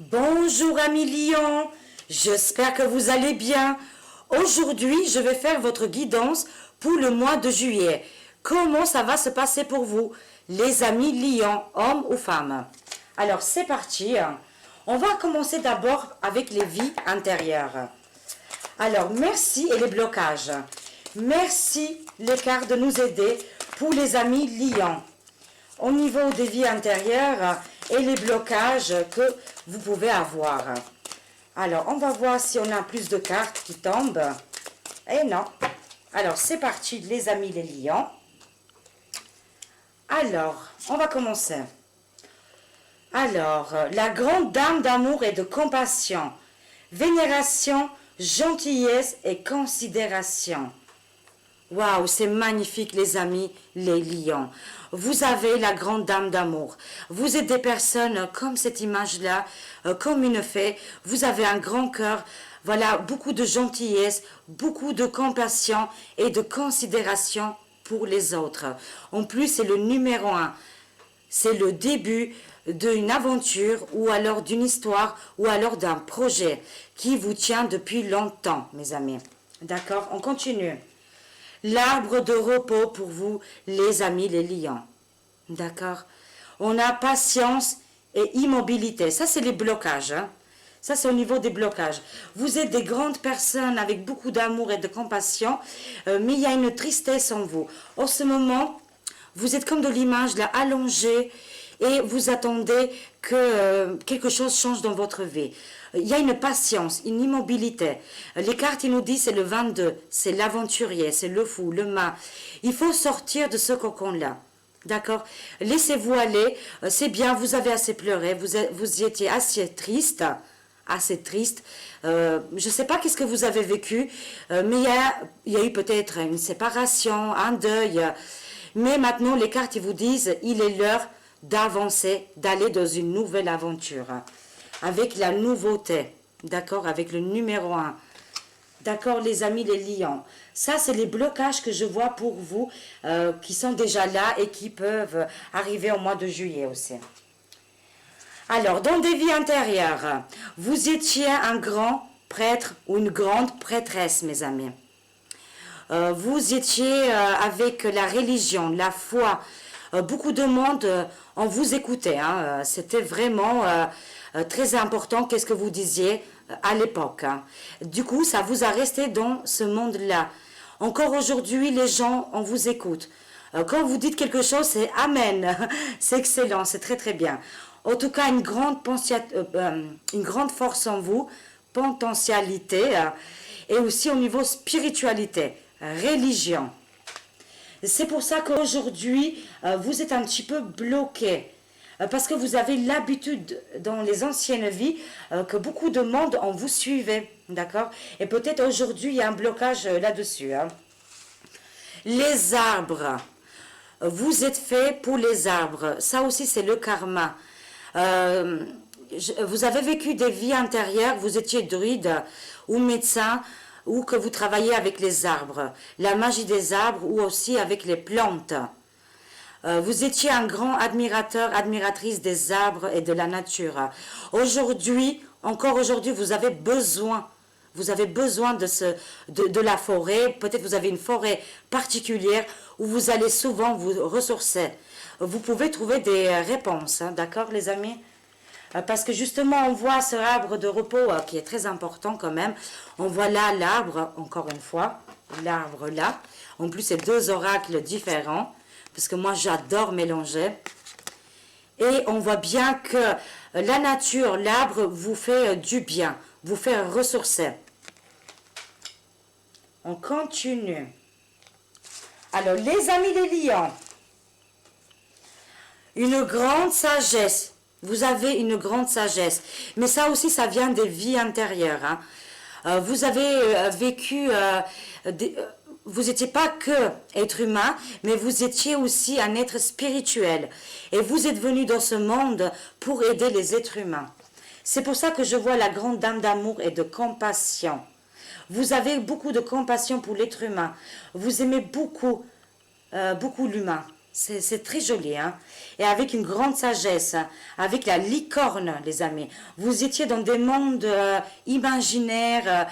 Bonjour amis lions, j'espère que vous allez bien. Aujourd'hui, je vais faire votre guidance pour le mois de juillet. Comment ça va se passer pour vous, les amis lions, hommes ou femmes? Alors, c'est parti. On va commencer d'abord avec les vies intérieures. Alors, merci et les blocages. Merci les cartes de nous aider pour les amis lions. Au niveau des vies intérieures et les blocages que vous pouvez avoir. Alors, on va voir si on a plus de cartes qui tombent. Et non. Alors, c'est parti, les amis les lions. Alors, on va commencer. Alors, la grande dame d'amour et de compassion. Vénération, gentillesse et considération. Waouh, c'est magnifique les amis, les lions. Vous avez la grande dame d'amour. Vous êtes des personnes comme cette image-là, comme une fée. Vous avez un grand cœur, voilà, beaucoup de gentillesse, beaucoup de compassion et de considération pour les autres. En plus, c'est le numéro 1. C'est le début d'une aventure ou alors d'une histoire ou alors d'un projet qui vous tient depuis longtemps, mes amis. D'accord, on continue. L'arbre de repos pour vous, les amis, les lions. D'accord? On a patience et immobilité. Ça, c'est les blocages. Hein? Ça, c'est au niveau des blocages. Vous êtes des grandes personnes avec beaucoup d'amour et de compassion, mais il y a une tristesse en vous. En ce moment, vous êtes comme de l'image, là, allongée, et vous attendez que quelque chose change dans votre vie. Il y a une patience, une immobilité. Les cartes, ils nous disent, c'est le 22, c'est l'aventurier, c'est le fou, le mât. Il faut sortir de ce cocon-là. D'accord? Laissez-vous aller. C'est bien, vous avez assez pleuré, vous étiez assez triste. Assez triste. Je ne sais pas qu'est-ce que vous avez vécu, mais il y a eu peut-être une séparation, un deuil. Mais maintenant, les cartes, ils vous disent, il est l'heure d'avancer, d'aller dans une nouvelle aventure. Avec la nouveauté, d'accord, avec le numéro 1. D'accord, les amis, les lions. Ça, c'est les blocages que je vois pour vous, qui sont déjà là et qui peuvent arriver au mois de juillet aussi. Alors, dans des vies intérieures, vous étiez un grand prêtre ou une grande prêtresse, mes amis. Vous étiez avec la religion, la foi. Beaucoup de monde, on vous écoutait. Hein, c'était vraiment très important, qu'est-ce que vous disiez à l'époque. Hein. Du coup, ça vous a resté dans ce monde-là. Encore aujourd'hui, les gens, on vous écoute. Quand vous dites quelque chose, c'est Amen. C'est excellent, c'est très très bien. En tout cas, une grande force en vous, potentialité, et aussi au niveau spiritualité, religion. C'est pour ça qu'aujourd'hui, vous êtes un petit peu bloqué. Parce que vous avez l'habitude dans les anciennes vies que beaucoup de monde en vous suivait. D'accord? Et peut-être aujourd'hui, il y a un blocage là-dessus. Hein. Les arbres. Vous êtes fait pour les arbres. Ça aussi, c'est le karma. Vous avez vécu des vies intérieures. Vous étiez druide ou médecin ou que vous travaillez avec les arbres, la magie des arbres ou aussi avec les plantes. Vous étiez un grand admiratrice des arbres et de la nature. Aujourd'hui, encore aujourd'hui, vous avez besoin de la forêt. Peut-être vous avez une forêt particulière où vous allez souvent vous ressourcer. Vous pouvez trouver des réponses, hein, d'accord les amis? Parce que justement, on voit ce arbre de repos qui est très important quand même. On voit là l'arbre, encore une fois, l'arbre là. En plus, c'est deux oracles différents, parce que moi, j'adore mélanger. Et on voit bien que la nature, l'arbre, vous fait du bien, vous fait ressourcer. On continue. Alors, les amis des lions, une grande sagesse. Vous avez une grande sagesse. Mais ça aussi, ça vient des vies intérieures. Hein. Vous avez vécu... vous n'étiez pas que être humain, mais vous étiez aussi un être spirituel. Et vous êtes venu dans ce monde pour aider les êtres humains. C'est pour ça que je vois la grande dame d'amour et de compassion. Vous avez beaucoup de compassion pour l'être humain. Vous aimez beaucoup l'humain. C'est très joli, hein. Et avec une grande sagesse, hein, avec la licorne, les amis. Vous étiez dans des mondes imaginaires,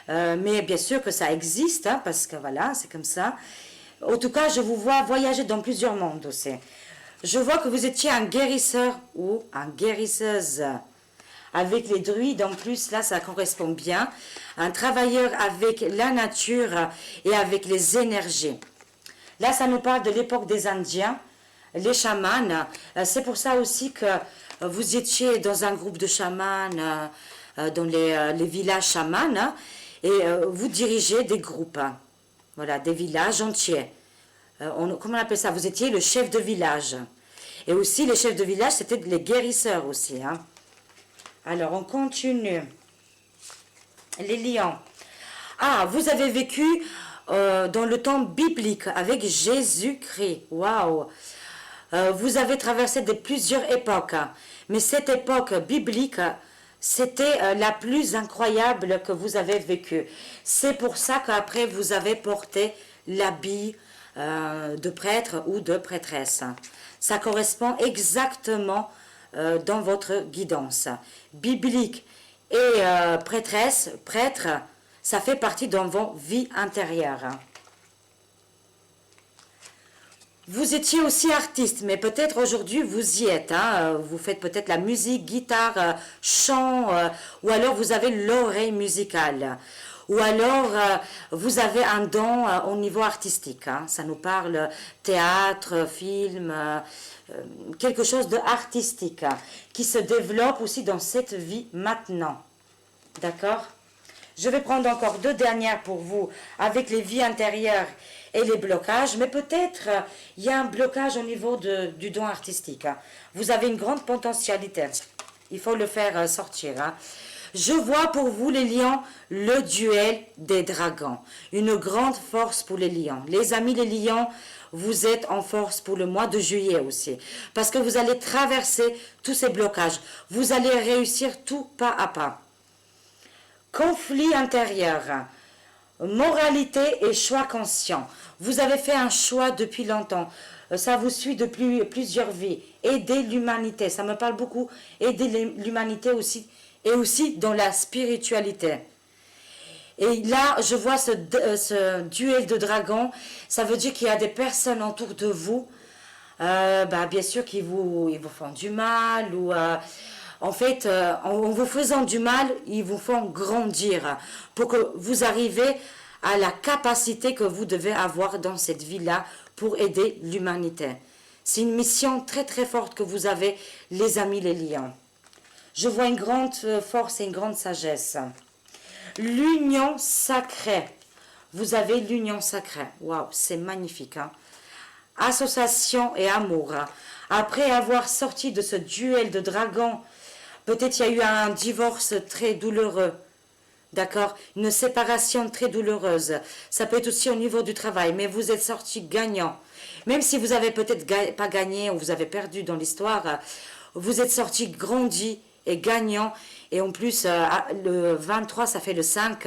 mais bien sûr que ça existe, hein, parce que voilà, c'est comme ça. En tout cas, je vous vois voyager dans plusieurs mondes aussi. Je vois que vous étiez un guérisseur ou un guérisseuse. Avec les druides, en plus, là, ça correspond bien. Un travailleur avec la nature et avec les énergies. Là, ça nous parle de l'époque des Indiens, les chamans. C'est pour ça aussi que vous étiez dans un groupe de chamans, dans les villages chamans, hein, et vous dirigez des groupes, hein. Voilà, des villages entiers. Comment on appelle ça? Vous étiez le chef de village. Et aussi, les chefs de village, c'était les guérisseurs aussi, hein. Alors, on continue. Les lions. Ah, vous avez vécu dans le temps biblique avec Jésus-Christ. Waouh! Vous avez traversé plusieurs époques. Hein. Mais cette époque biblique, c'était la plus incroyable que vous avez vécue. C'est pour ça qu'après, vous avez porté l'habit de prêtre ou de prêtresse. Ça correspond exactement dans votre guidance. Biblique et prêtresse, prêtre, ça fait partie de vos vies intérieures. Vous étiez aussi artiste, mais peut-être aujourd'hui vous y êtes. Hein. Vous faites peut-être la musique, guitare, chant, ou alors vous avez l'oreille musicale. Ou alors vous avez un don au niveau artistique. Hein. Ça nous parle théâtre, film, quelque chose de artistique hein, qui se développe aussi dans cette vie maintenant. D'accord? Je vais prendre encore deux dernières pour vous avec les vies intérieures et les blocages, mais peut-être il y a un blocage au niveau du don artistique. Hein. Vous avez une grande potentialité. Il faut le faire sortir. Hein. Je vois pour vous les lions le duel des dragons. Une grande force pour les lions. Les amis les lions, vous êtes en force pour le mois de juillet aussi. Parce que vous allez traverser tous ces blocages. Vous allez réussir tout pas à pas. Conflit intérieur, moralité et choix conscient. Vous avez fait un choix depuis longtemps. Ça vous suit depuis plusieurs vies. Aider l'humanité, ça me parle beaucoup. Aider l'humanité aussi. Et aussi dans la spiritualité. Et là, je vois ce duel de dragons. Ça veut dire qu'il y a des personnes autour de vous, bien sûr, ils vous font du mal ou... en fait, en vous faisant du mal, ils vous font grandir pour que vous arrivez à la capacité que vous devez avoir dans cette vie-là pour aider l'humanité. C'est une mission très très forte que vous avez, les amis les lions. Je vois une grande force et une grande sagesse. L'union sacrée. Vous avez l'union sacrée. Waouh, c'est magnifique. Hein? Association et amour. Après avoir sorti de ce duel de dragons, peut-être il y a eu un divorce très douloureux, d'accord? Une séparation très douloureuse. Ça peut être aussi au niveau du travail, mais vous êtes sorti gagnant. Même si vous avez peut-être pas gagné ou vous avez perdu dans l'histoire, vous êtes sorti grandi et gagnant. Et en plus, le 23, ça fait le 5.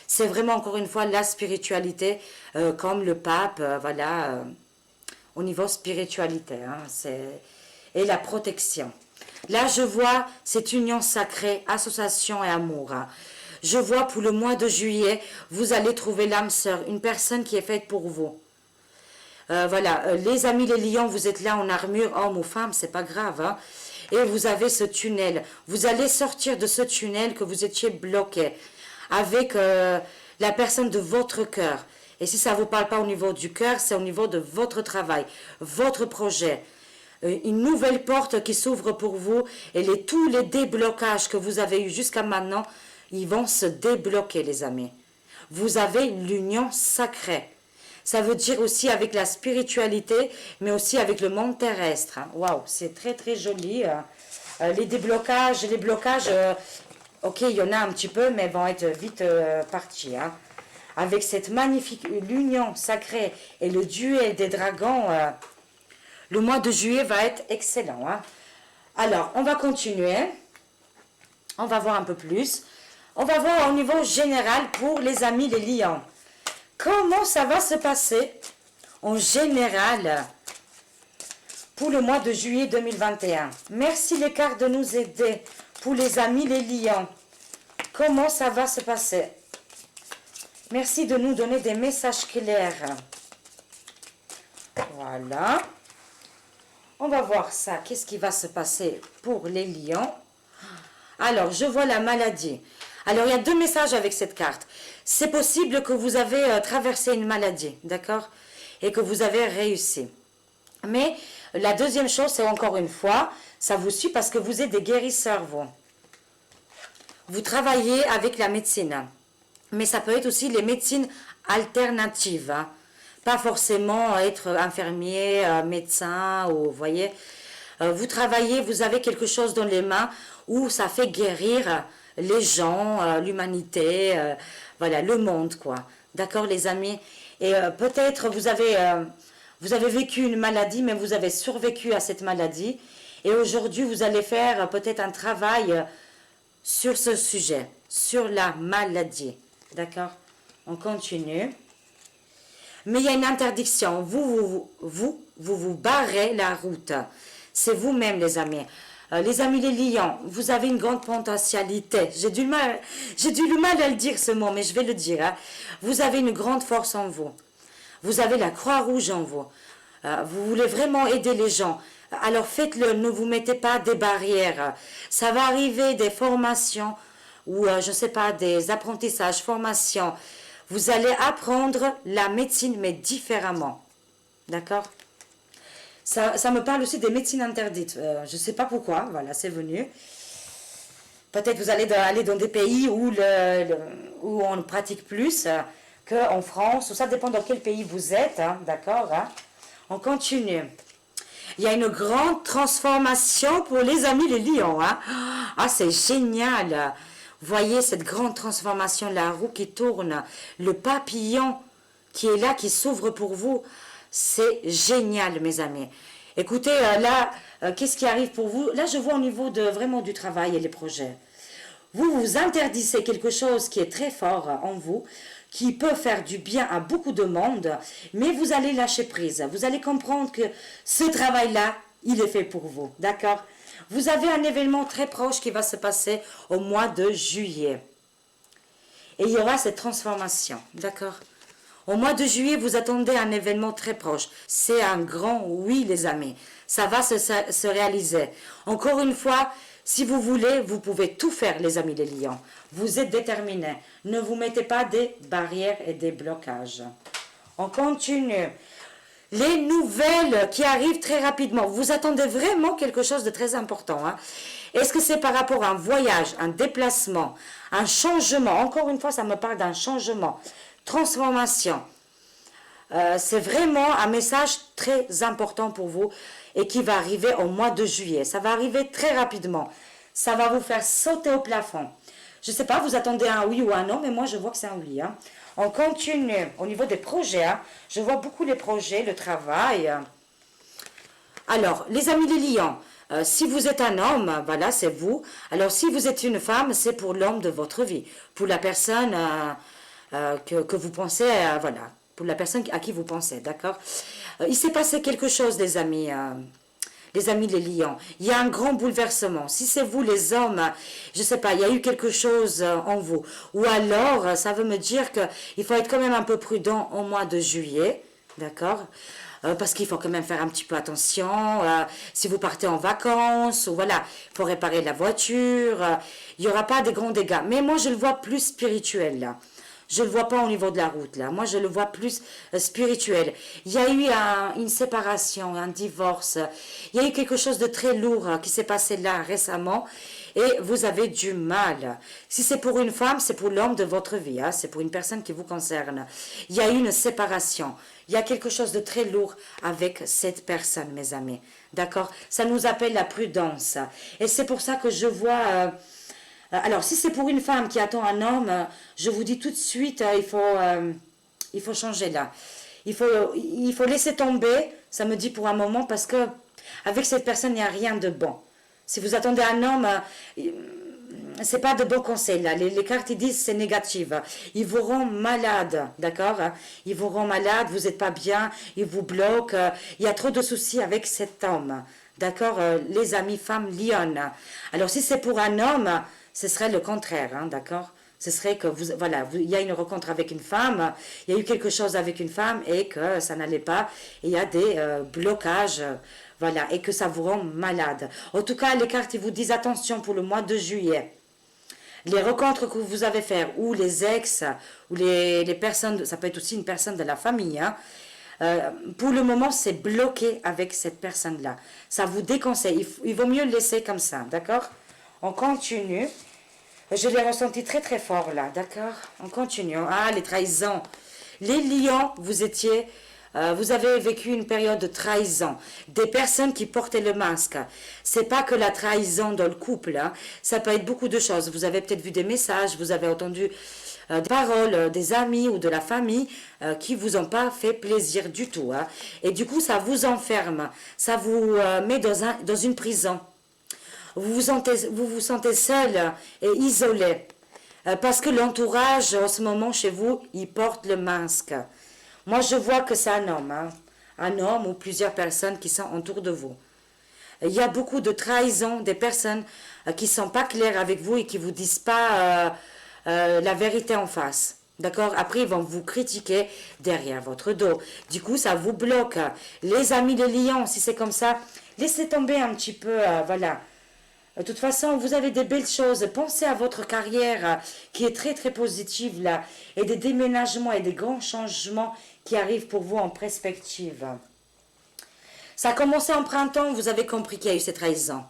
C'est vraiment encore une fois la spiritualité, comme le pape, voilà, au niveau spiritualité. Hein, et la protection. Là, je vois cette union sacrée, association et amour. Je vois pour le mois de juillet, vous allez trouver l'âme sœur, une personne qui est faite pour vous. Voilà, les amis les lions, vous êtes là en armure, homme ou femme, c'est pas grave. Hein, et vous avez ce tunnel. Vous allez sortir de ce tunnel que vous étiez bloqué avec la personne de votre cœur. Et si ça ne vous parle pas au niveau du cœur, c'est au niveau de votre travail, votre projet. Une nouvelle porte qui s'ouvre pour vous et tous les déblocages que vous avez eus jusqu'à maintenant, ils vont se débloquer, les amis. Vous avez l'union sacrée. Ça veut dire aussi avec la spiritualité, mais aussi avec le monde terrestre. Waouh, c'est très très joli. Les déblocages, les blocages, ok, il y en a un petit peu, mais vont être vite partis. Hein. Avec cette magnifique union sacrée et le duel des dragons, le mois de juillet va être excellent. Hein. Alors, on va continuer. On va voir un peu plus. On va voir au niveau général pour les amis les lions. Comment ça va se passer en général pour le mois de juillet 2021. Merci les cartes de nous aider. Pour les amis les lions, comment ça va se passer? Merci de nous donner des messages clairs. Voilà. On va voir ça. Qu'est-ce qui va se passer pour les lions? Alors, je vois la maladie. Alors, il y a deux messages avec cette carte. C'est possible que vous avez traversé une maladie, d'accord? Et que vous avez réussi. Mais la deuxième chose, c'est encore une fois, ça vous suit parce que vous êtes des guérisseurs, vous. Vous travaillez avec la médecine. Mais ça peut être aussi les médecines alternatives, hein. Pas forcément être infirmier, médecin, ou vous voyez. Vous travaillez, vous avez quelque chose dans les mains où ça fait guérir les gens, l'humanité, voilà, le monde, quoi. D'accord, les amis? Et peut-être vous avez vécu une maladie, mais vous avez survécu à cette maladie. Et aujourd'hui, vous allez faire peut-être un travail sur ce sujet, sur la maladie. D'accord? On continue. Mais il y a une interdiction. Vous barrez la route. C'est vous-même, les amis. Les amis les lions, vous avez une grande potentialité. J'ai du mal à le dire ce mot, mais je vais le dire. Hein. Vous avez une grande force en vous. Vous avez la Croix-Rouge en vous. Vous voulez vraiment aider les gens. Alors faites-le, ne vous mettez pas des barrières. Ça va arriver des formations ou, je ne sais pas, des apprentissages, formations. Vous allez apprendre la médecine, mais différemment. D'accord? Ça me parle aussi des médecines interdites. Je ne sais pas pourquoi, voilà, c'est venu. Peut-être vous allez aller dans des pays où on pratique plus qu'en France. Ça dépend dans quel pays vous êtes, hein, d'accord, hein? On continue. Il y a une grande transformation pour les amis les lions. Hein? Ah, c'est génial. Voyez cette grande transformation, la roue qui tourne, le papillon qui est là, qui s'ouvre pour vous. C'est génial, mes amis. Écoutez, là, qu'est-ce qui arrive pour vous? Là, je vois au niveau de vraiment du travail et les projets. Vous vous interdisez quelque chose qui est très fort en vous, qui peut faire du bien à beaucoup de monde, mais vous allez lâcher prise. Vous allez comprendre que ce travail-là, il est fait pour vous, d'accord? Vous avez un événement très proche qui va se passer au mois de juillet. Et il y aura cette transformation, d'accord? Au mois de juillet, vous attendez un événement très proche. C'est un grand oui, les amis. Ça va se réaliser. Encore une fois, si vous voulez, vous pouvez tout faire, les amis les lions. Vous êtes déterminés. Ne vous mettez pas des barrières et des blocages. On continue. Les nouvelles qui arrivent très rapidement. Vous attendez vraiment quelque chose de très important. Hein? Est-ce que c'est par rapport à un voyage, un déplacement, un changement? Encore une fois, ça me parle d'un changement. Transformation. C'est vraiment un message très important pour vous et qui va arriver au mois de juillet. Ça va arriver très rapidement. Ça va vous faire sauter au plafond. Je ne sais pas, vous attendez un oui ou un non, mais moi je vois que c'est un oui. Hein. On continue au niveau des projets. Hein. Je vois beaucoup les projets, le travail. Alors, les amis les lions, si vous êtes un homme, voilà, c'est vous. Alors, si vous êtes une femme, c'est pour l'homme de votre vie. Pour la personne que vous pensez, voilà. Pour la personne à qui vous pensez, d'accord? Il s'est passé quelque chose, les amis les lions. Il y a un grand bouleversement. Si c'est vous, les hommes, je ne sais pas, il y a eu quelque chose en vous. Ou alors, ça veut me dire qu'il faut être quand même un peu prudent au mois de juillet, d'accord? Parce qu'il faut quand même faire un petit peu attention. Si vous partez en vacances, ou voilà, il faut réparer la voiture. Il n'y aura pas de grands dégâts. Mais moi, je le vois plus spirituel, là. Je ne le vois pas au niveau de la route, là. Moi, je le vois plus spirituel. Il y a eu une séparation, un divorce. Il y a eu quelque chose de très lourd qui s'est passé là récemment. Et vous avez du mal. Si c'est pour une femme, c'est pour l'homme de votre vie. Hein, c'est pour une personne qui vous concerne. Il y a eu une séparation. Il y a quelque chose de très lourd avec cette personne, mes amis. D'accord? Ça nous appelle la prudence. Et c'est pour ça que je vois... alors, si c'est pour une femme qui attend un homme, je vous dis tout de suite, il faut changer là. Il faut laisser tomber, ça me dit pour un moment, parce que avec cette personne, il n'y a rien de bon. Si vous attendez un homme, c'est pas de bons conseils là. Les cartes ils disent c'est négatif. Ils vous rendent malade, d'accord? Ils vous rendent malade, vous n'êtes pas bien, ils vous bloquent. Il y a trop de soucis avec cet homme, d'accord? Les amis femmes lionnes. Alors si c'est pour un homme, ce serait le contraire, hein, d'accord? Ce serait que il y a une rencontre avec une femme, il y a eu quelque chose avec une femme et que ça n'allait pas, et il y a des blocages, voilà, et que ça vous rend malade. En tout cas, les cartes ils vous disent attention pour le mois de juillet. Les rencontres que vous avez faites, ou les ex, ou les personnes, ça peut être aussi une personne de la famille, hein, pour le moment, c'est bloqué avec cette personne-là. Ça vous déconseille. Il vaut mieux le laisser comme ça, d'accord? On continue. Je l'ai ressenti très très fort là, d'accord? On continue. Ah, les trahisons. Les lions, vous avez vécu une période de trahison. Des personnes qui portaient le masque. C'est pas que la trahison dans le couple, hein. Ça peut être beaucoup de choses. Vous avez peut-être vu des messages, vous avez entendu des paroles des amis ou de la famille qui vous ont pas fait plaisir du tout, hein. Et du coup, ça vous enferme. Ça vous met dans une prison. Vous vous sentez seul et isolé. Parce que l'entourage, en ce moment, chez vous, il porte le masque. Moi, je vois que c'est un homme. Hein. Un homme ou plusieurs personnes qui sont autour de vous. Il y a beaucoup de trahison, des personnes qui ne sont pas claires avec vous et qui ne vous disent pas la vérité en face. D'accord? Après, ils vont vous critiquer derrière votre dos. Du coup, ça vous bloque. Les amis les lions, si c'est comme ça, laissez tomber un petit peu, voilà. De toute façon, vous avez des belles choses. Pensez à votre carrière qui est très très positive là. Et des déménagements et des grands changements qui arrivent pour vous en perspective. Ça a commencé en printemps, vous avez compris qu'il y a eu ces trahisons.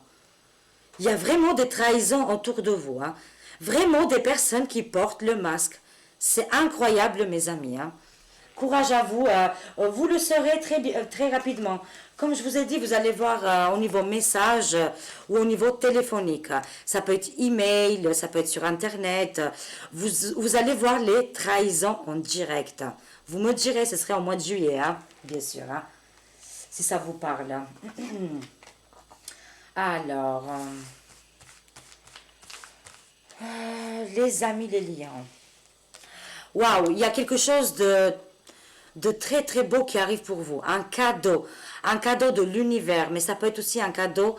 Il y a vraiment des trahisons autour de vous. Hein. Vraiment des personnes qui portent le masque. C'est incroyable mes amis. Hein. Courage à vous. Vous le saurez très rapidement. Comme je vous ai dit, vous allez voir au niveau message ou au niveau téléphonique. Ça peut être email, ça peut être sur Internet. Vous allez voir les trahisons en direct. Vous me direz, ce serait au mois de juillet, hein, bien sûr, hein, si ça vous parle. Alors, les amis les lions. Waouh, il y a quelque chose de très très beau qui arrive pour vous. Un cadeau de l'univers, mais ça peut être aussi un cadeau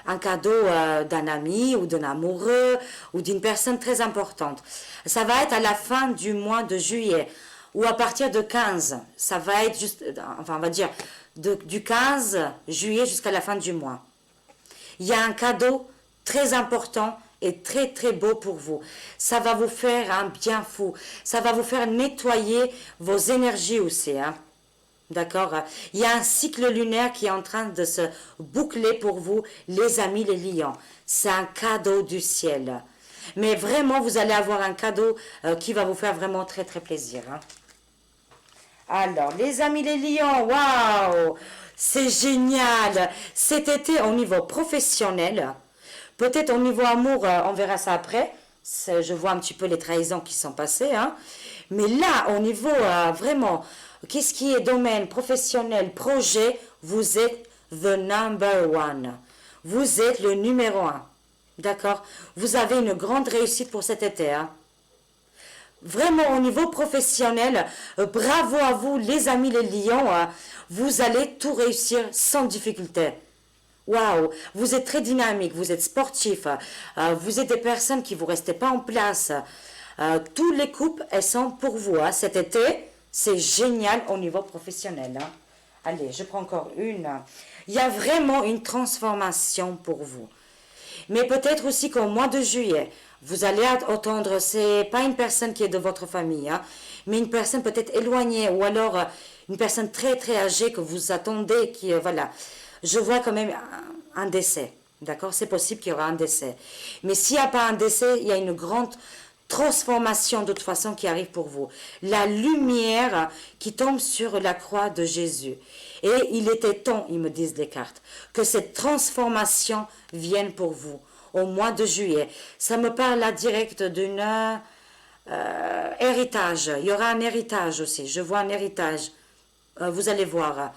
d'un ami ou d'un amoureux ou d'une personne très importante. Ça va être à la fin du mois de juillet ou à partir de 15. Ça va être juste, enfin on va dire du 15 juillet jusqu'à la fin du mois. Il y a un cadeau très important et très très beau pour vous. Ça va vous faire un bien fou. Ça va vous faire nettoyer vos énergies aussi. Hein. D'accord? Il y a un cycle lunaire qui est en train de se boucler pour vous, les amis, les lions. C'est un cadeau du ciel. Mais vraiment, vous allez avoir un cadeau qui va vous faire vraiment très très plaisir. Hein. Alors, les amis, les lions, waouh! C'est génial! Cet été, au niveau professionnel, peut-être au niveau amour, on verra ça après. Je vois un petit peu les trahisons qui sont passées. Hein. Mais là, au niveau vraiment, qu'est-ce qui est domaine professionnel, projet, vous êtes the number one. Vous êtes le numéro un. D'accord? Vous avez une grande réussite pour cet été. Hein. Vraiment au niveau professionnel, bravo à vous les amis les lions. Vous allez tout réussir sans difficulté. Waouh, vous êtes très dynamique, vous êtes sportif, vous êtes des personnes qui ne vous restez pas en place. Toutes les coupes, elles sont pour vous. Hein. Cet été, c'est génial au niveau professionnel. Hein. Allez, je prends encore une. Il y a vraiment une transformation pour vous. Mais peut-être aussi qu'au mois de juillet, vous allez entendre, c'est pas une personne qui est de votre famille, hein, mais une personne peut-être éloignée ou alors une personne très très âgée que vous attendez, qui voilà. Je vois quand même un décès, d'accord? C'est possible qu'il y aura un décès. Mais s'il n'y a pas un décès, il y a une grande transformation de toute façon qui arrive pour vous. La lumière qui tombe sur la croix de Jésus. Et il était temps, ils me disent les cartes, que cette transformation vienne pour vous au mois de juillet. Ça me parle là direct d'un héritage. Il y aura un héritage aussi. Je vois un héritage. Vous allez voir.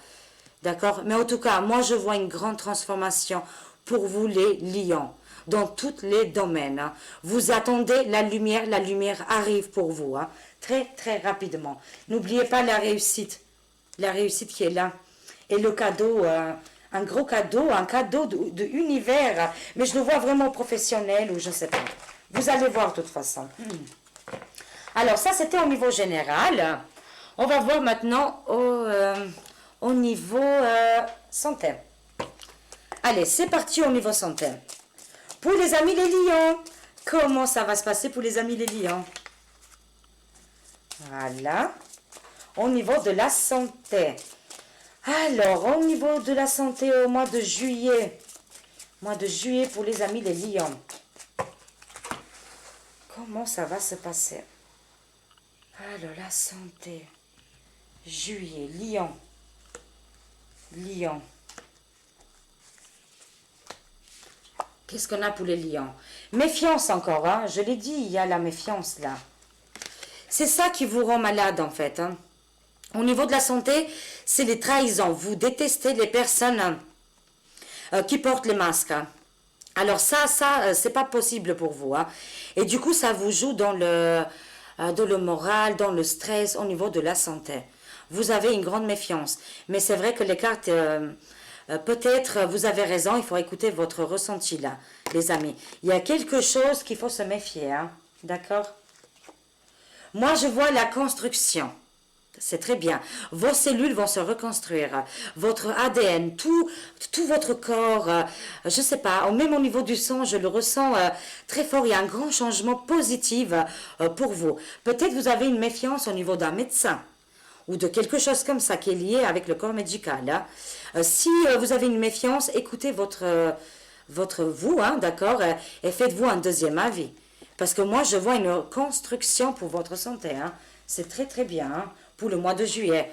D'accord? Mais en tout cas, moi je vois une grande transformation pour vous les lions. dans tous les domaines. Hein. Vous attendez la lumière arrive pour vous, hein, très très rapidement. N'oubliez pas la réussite qui est là. Et le cadeau, un gros cadeau, un cadeau de univers, mais je le vois vraiment professionnel ou je ne sais pas. Vous allez voir de toute façon. Alors ça c'était au niveau général. On va voir maintenant au niveau santé. Allez, c'est parti au niveau santé. Pour les amis les lions, comment ça va se passer pour les amis les lions? Voilà. Au niveau de la santé. Alors, au niveau de la santé au mois de juillet. Mois de juillet pour les amis les lions. Comment ça va se passer? Alors, la santé. Juillet, lion. Lion. Qu'est-ce qu'on a pour les lions? Méfiance encore, hein. Je l'ai dit, il y a la méfiance là. C'est ça qui vous rend malade en fait. Hein. Au niveau de la santé, c'est les trahisons. Vous détestez les personnes qui portent les masques. Hein. Alors ça, c'est pas possible pour vous. Hein. Et du coup, ça vous joue dans le moral, dans le stress, au niveau de la santé. Vous avez une grande méfiance. Mais c'est vrai que les cartes, peut-être, vous avez raison, il faut écouter votre ressenti là, les amis. Il y a quelque chose qu'il faut se méfier, hein. D'accord? Moi, je vois la construction. C'est très bien. Vos cellules vont se reconstruire. Votre ADN, tout votre corps, je ne sais pas, même au niveau du sang, je le ressens très fort. Il y a un grand changement positif pour vous. Peut-être vous avez une méfiance au niveau d'un médecin ou de quelque chose comme ça qui est lié avec le corps médical. Hein. Si vous avez une méfiance, écoutez votre vous, hein, d'accord, et faites-vous un deuxième avis. Parce que moi, je vois une construction pour votre santé. Hein. C'est très, très bien hein, pour le mois de juillet.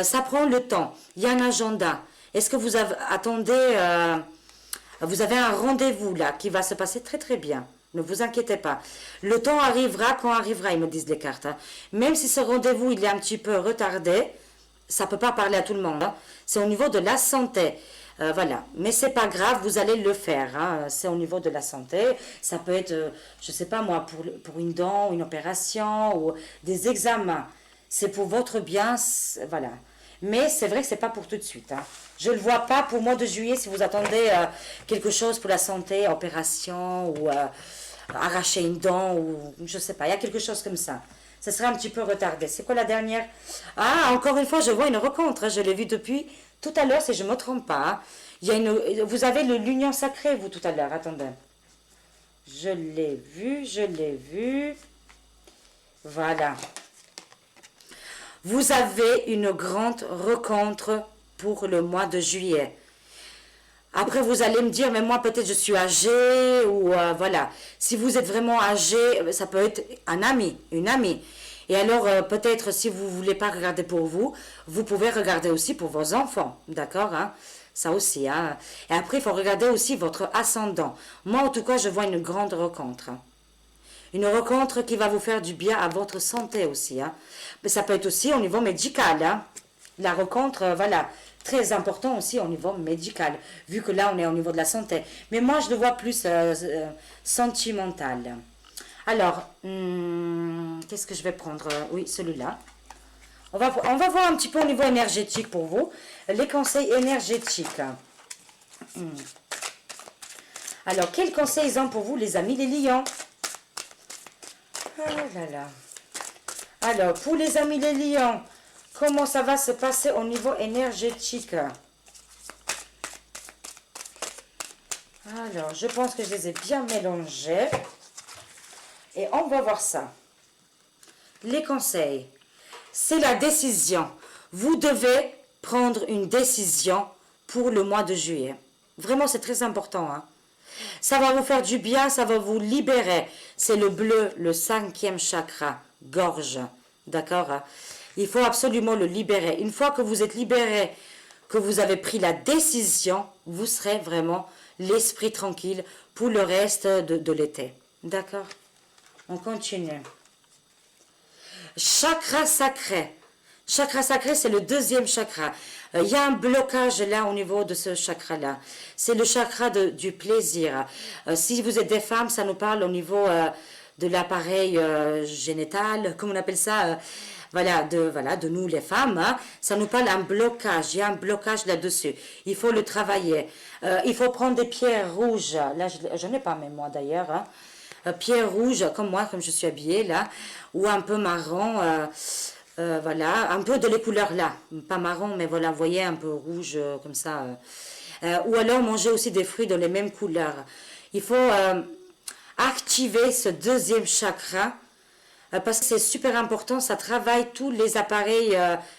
Ça prend le temps. Il y a un agenda. Est-ce que vous attendez... vous avez un rendez-vous là qui va se passer très, très bien. Ne vous inquiétez pas. Le temps arrivera quand arrivera, ils me disent les cartes. Hein. Même si ce rendez-vous, il est un petit peu retardé, ça ne peut pas parler à tout le monde. Hein. C'est au niveau de la santé. Voilà, mais c'est pas grave, vous allez le faire. Hein. C'est au niveau de la santé. Ça peut être, je sais pas moi, pour une dent, une opération ou des examens. C'est pour votre bien, voilà. Mais c'est vrai que c'est pas pour tout de suite. Hein. Je le vois pas pour le mois de juillet si vous attendez quelque chose pour la santé, opération ou arracher une dent ou je sais pas. Il y a quelque chose comme ça. Ça serait un petit peu retardé. C'est quoi la dernière? Ah, encore une fois, je vois une rencontre. Hein. Je l'ai vu depuis tout à l'heure, si je ne me trompe pas. Hein. Il y a vous avez l'union sacrée, vous, tout à l'heure. Attendez. Je l'ai vu, je l'ai vu. Voilà. Vous avez une grande rencontre pour le mois de juillet. Après, vous allez me dire, mais moi, peut-être je suis âgée ou voilà. Si vous êtes vraiment âgé, ça peut être un ami, une amie. Et alors, peut-être, si vous ne voulez pas regarder pour vous, vous pouvez regarder aussi pour vos enfants. D'accord hein? Ça aussi. Hein? Et après, il faut regarder aussi votre ascendant. Moi, en tout cas, je vois une grande rencontre. Une rencontre qui va vous faire du bien à votre santé aussi. Hein? Mais ça peut être aussi au niveau médical. Hein? La rencontre, voilà, très important aussi au niveau médical. Vu que là, on est au niveau de la santé. Mais moi, je le vois plus sentimental. Alors, qu'est-ce que je vais prendre? Oui, celui-là. On va voir un petit peu au niveau énergétique pour vous. Les conseils énergétiques. Alors, quels conseils ils ont pour vous, les amis, les lions? Ah là là. Alors, pour les amis, les lions, comment ça va se passer au niveau énergétique? Alors, je pense que je les ai bien mélangés. Et on va voir ça. Les conseils, c'est la décision. Vous devez prendre une décision pour le mois de juillet. Vraiment, c'est très important. Hein? Ça va vous faire du bien, ça va vous libérer. C'est le bleu, le 5e chakra, gorge. D'accord hein? Il faut absolument le libérer. Une fois que vous êtes libéré, que vous avez pris la décision, vous serez vraiment l'esprit tranquille pour le reste de l'été. D'accord? On continue. Chakra sacré. Chakra sacré, c'est le deuxième chakra. Il y a un blocage là au niveau de ce chakra-là. C'est le chakra du plaisir. Si vous êtes des femmes, ça nous parle au niveau de l'appareil génital, comment on appelle ça voilà, de nous les femmes. Hein. Ça nous parle d'un blocage. Il y a un blocage là-dessus. Il faut le travailler. Il faut prendre des pierres rouges. Là, je n'ai pas même moi d'ailleurs. Hein. Pierres rouges, comme moi, comme je suis habillée là. Ou un peu marron. Voilà, un peu de les couleurs là, pas marron, mais voilà, vous voyez, un peu rouge, comme ça. Ou alors manger aussi des fruits de les mêmes couleurs. Il faut activer ce deuxième chakra, parce que c'est super important, ça travaille tous les appareils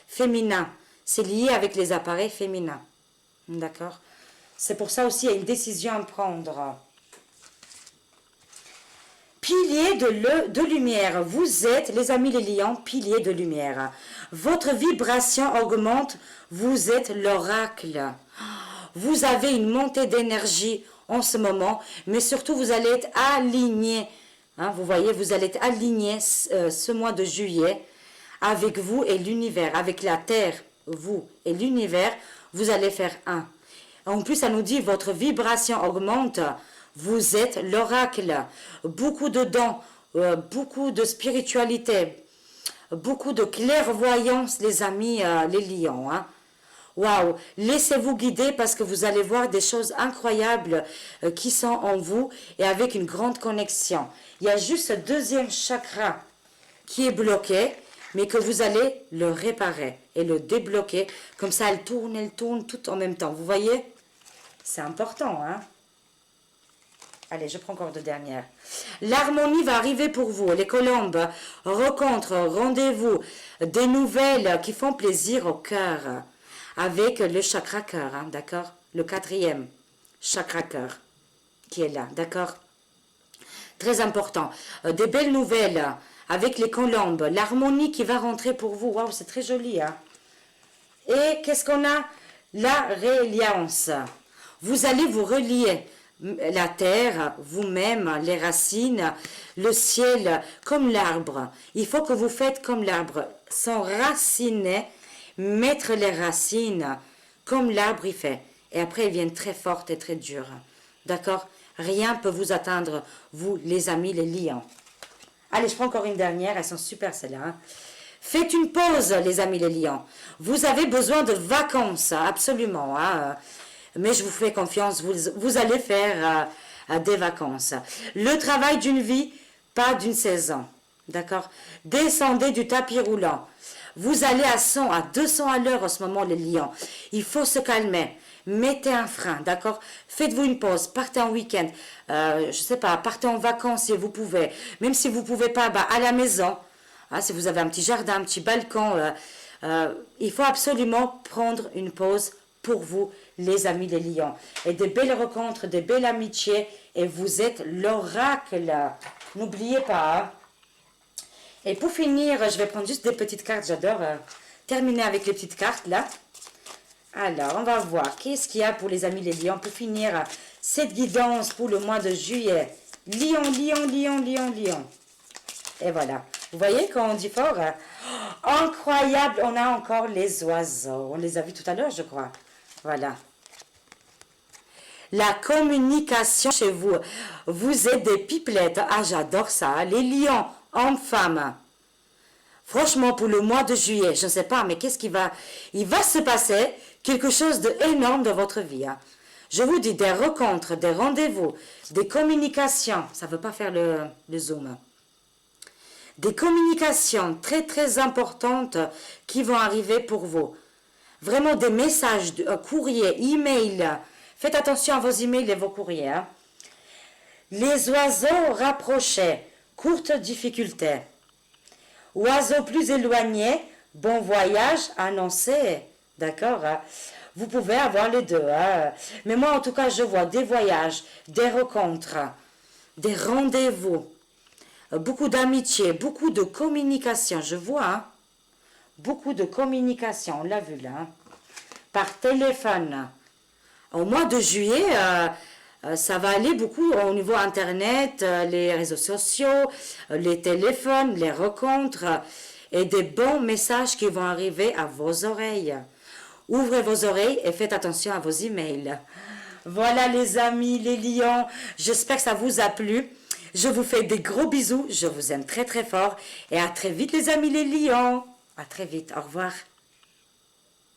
féminins. C'est lié avec les appareils féminins. D'accord? C'est pour ça aussi, il y a une décision à prendre. Pilier de lumière, vous êtes, les amis les lions, pilier de lumière. Votre vibration augmente, vous êtes l'oracle. Vous avez une montée d'énergie en ce moment, mais surtout vous allez être aligné. Hein, vous voyez, vous allez être aligné ce mois de juillet avec vous et l'univers, avec la Terre, vous et l'univers, vous allez faire un. En plus, ça nous dit votre vibration augmente. Vous êtes l'oracle, beaucoup de dons, beaucoup de spiritualité, beaucoup de clairvoyance, les amis, les lions. Hein. Waouh, laissez-vous guider parce que vous allez voir des choses incroyables qui sont en vous et avec une grande connexion. Il y a juste ce deuxième chakra qui est bloqué, mais que vous allez le réparer et le débloquer. Comme ça, elle tourne tout en même temps. Vous voyez? C'est important, hein? Allez, je prends encore deux dernières. L'harmonie va arriver pour vous. Les colombes, rencontres, rendez-vous, des nouvelles qui font plaisir au cœur. Avec le chakra cœur, hein, d'accord? Le quatrième chakra cœur qui est là, d'accord? Très important. Des belles nouvelles avec les colombes. L'harmonie qui va rentrer pour vous. Waouh, c'est très joli, hein? Et qu'est-ce qu'on a? La reliance. Vous allez vous relier. La terre, vous-même, les racines, le ciel, comme l'arbre. Il faut que vous faites comme l'arbre, s'enraciner, mettre les racines comme l'arbre y fait. Et après, ils viennent très fortes et très dures. D'accord? Rien ne peut vous atteindre, vous, les amis, les lions. Allez, je prends encore une dernière, elles sont super celles-là. Hein. Faites une pause, les amis, les lions. Vous avez besoin de vacances, absolument. Hein. Mais je vous fais confiance, vous allez faire des vacances. Le travail d'une vie, pas d'une saison. D'accord? Descendez du tapis roulant. Vous allez à 100, à 200 à l'heure en ce moment, les lions. Il faut se calmer. Mettez un frein, d'accord? Faites-vous une pause, partez en week-end. Je sais pas, partez en vacances si vous pouvez. Même si vous pouvez pas, bah, à la maison. Hein, si vous avez un petit jardin, un petit balcon. Il faut absolument prendre une pause pour vous, les amis des lions. Et des belles rencontres, des belles amitiés. Et vous êtes l'oracle. N'oubliez pas. Hein. Et pour finir, je vais prendre juste des petites cartes. J'adore terminer avec les petites cartes là. Alors, on va voir. Qu'est-ce qu'il y a pour les amis les lions pour finir cette guidance pour le mois de juillet. Lion, lion, lion, lion, lion. Et voilà. Vous voyez quand on dit fort incroyable. On a encore les oiseaux. On les a vus tout à l'heure, je crois. Voilà. La communication chez vous. Vous êtes des pipelettes. Ah, j'adore ça. Les lions, hommes-femmes. Franchement, pour le mois de juillet, je ne sais pas, mais qu'est-ce qui va... Il va se passer quelque chose d'énorme dans votre vie. Hein. Je vous dis des rencontres, des rendez-vous, des communications. Ça ne veut pas faire le zoom. Des communications très, très importantes qui vont arriver pour vous. Vraiment des messages, courriers, emails. Faites attention à vos emails et vos courriers. Hein. Les oiseaux rapprochés, courte difficulté. Oiseaux plus éloignés, bon voyage annoncé. D'accord? Hein? Vous pouvez avoir les deux. Hein? Mais moi, en tout cas, je vois des voyages, des rencontres, des rendez-vous, beaucoup d'amitié, beaucoup de communication. Je vois hein? Beaucoup de communication. On l'a vu là. Hein? Par téléphone. Au mois de juillet, ça va aller beaucoup au niveau Internet, les réseaux sociaux, les téléphones, les rencontres. et des bons messages qui vont arriver à vos oreilles. Ouvrez vos oreilles et faites attention à vos emails. Voilà les amis, les lions, j'espère que ça vous a plu. Je vous fais des gros bisous, je vous aime très très fort et à très vite les amis les lions. À très vite, au revoir.